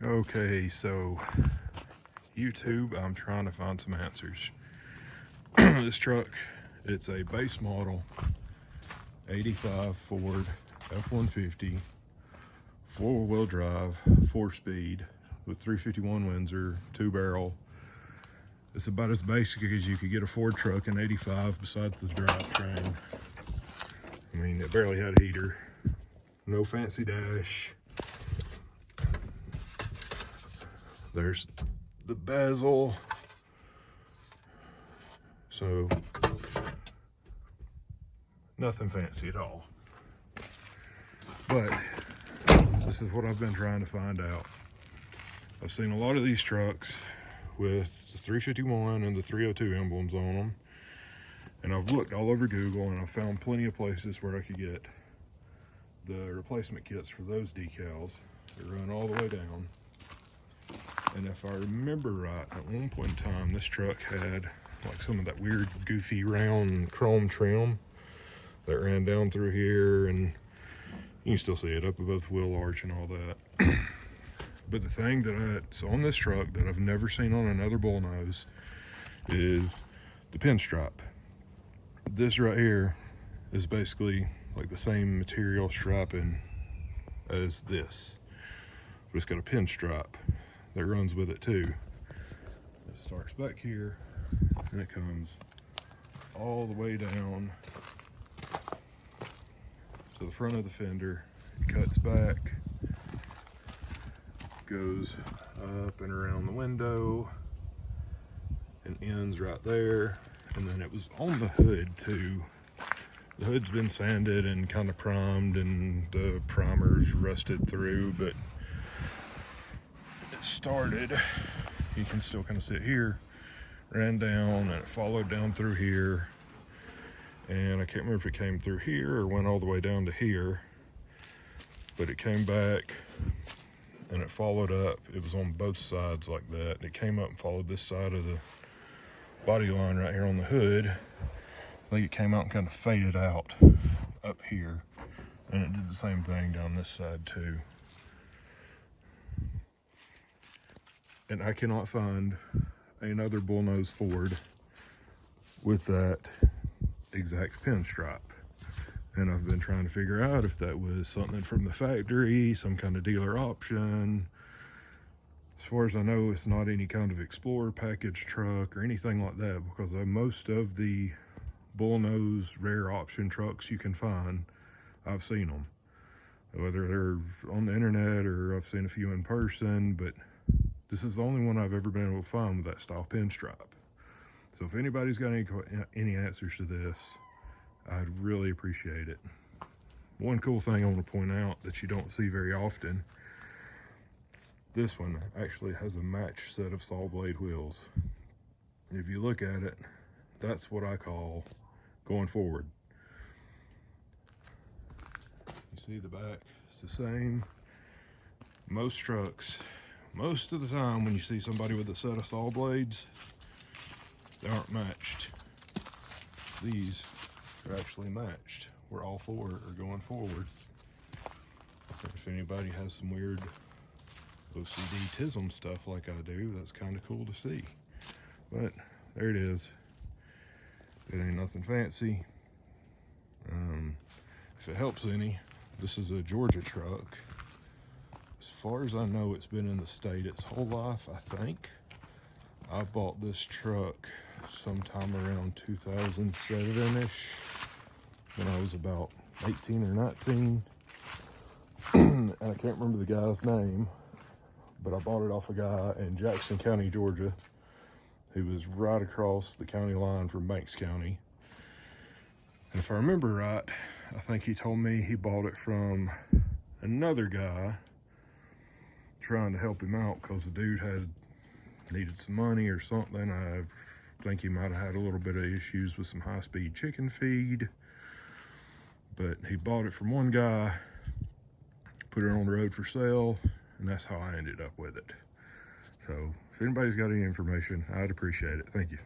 Okay, so YouTube, I'm trying to find some answers. This truck, it's a base model 85 Ford F-150, four-wheel drive, 4-speed with 351 Windsor, 2-barrel. It's about as basic as you could get a Ford truck in 85 besides the drivetrain. I mean, it barely had a heater. No fancy dash. There's the bezel. So, nothing fancy at all. But this is what I've been trying to find out. I've seen a lot of these trucks with the 351 and the 302 emblems on them. And I've looked all over Google and I've found plenty of places where I could get the replacement kits for those decals that run all the way down. And if I remember right, at one point in time, this truck had like some of that weird goofy round chrome trim that ran down through here, and you can still see it up above the wheel arch and all that. But the thing that's on this truck that I've never seen on another bullnose is the pinstripe. This right here is basically like the same material striping as this, but it's got a pinstripe that runs with it too. It starts back here and it comes all the way down to the front of the fender, cuts back, goes up and around the window and ends right there. And then it was on the hood too. The hood's been sanded and kind of primed and the primer's rusted through, but it started, you can still kind of see it here, ran down and it followed down through here, and I can't remember if it came through here or went all the way down to here, but it came back and it followed up. It was on both sides like that. It came up and followed this side of the body line right here on the hood. I think it came out and kind of faded out up here, and it did the same thing down this side too. And I cannot find another bullnose Ford with that exact pinstripe. And I've been trying to figure out if that was something from the factory, some kind of dealer option. As far as I know, it's not any kind of Explorer package truck or anything like that, because most of the bullnose rare option trucks you can find, I've seen them. Whether they're on the internet or I've seen a few in person, but this is the only one I've ever been able to find with that style pinstripe. So if anybody's got any answers to this, I'd really appreciate it. One cool thing I want to point out that you don't see very often, this one actually has a matched set of saw blade wheels. If you look at it, that's what I call going forward. You see the back, it's the same. Most trucks, most of the time when you see somebody with a set of saw blades, they aren't matched. These are actually matched, where all four are going forward. If anybody has some weird OCD tism stuff like I do, that's kind of cool to see. But there it is. It ain't nothing fancy. If it helps any, this is a Georgia truck. As far as I know, it's been in the state its whole life, I think. I bought this truck sometime around 2007-ish, when I was about 18 or 19. And I can't remember the guy's name, but I bought it off a guy in Jackson County, Georgia, who was right across the county line from Banks County. And if I remember right, I think he told me he bought it from another guy trying to help him out because the dude needed some money or something. I think he might have had a little bit of issues with some high-speed chicken feed, but he bought it from one guy, put it on the road for sale, and that's how I ended up with it. So if anybody's got any information, I'd appreciate it. Thank you.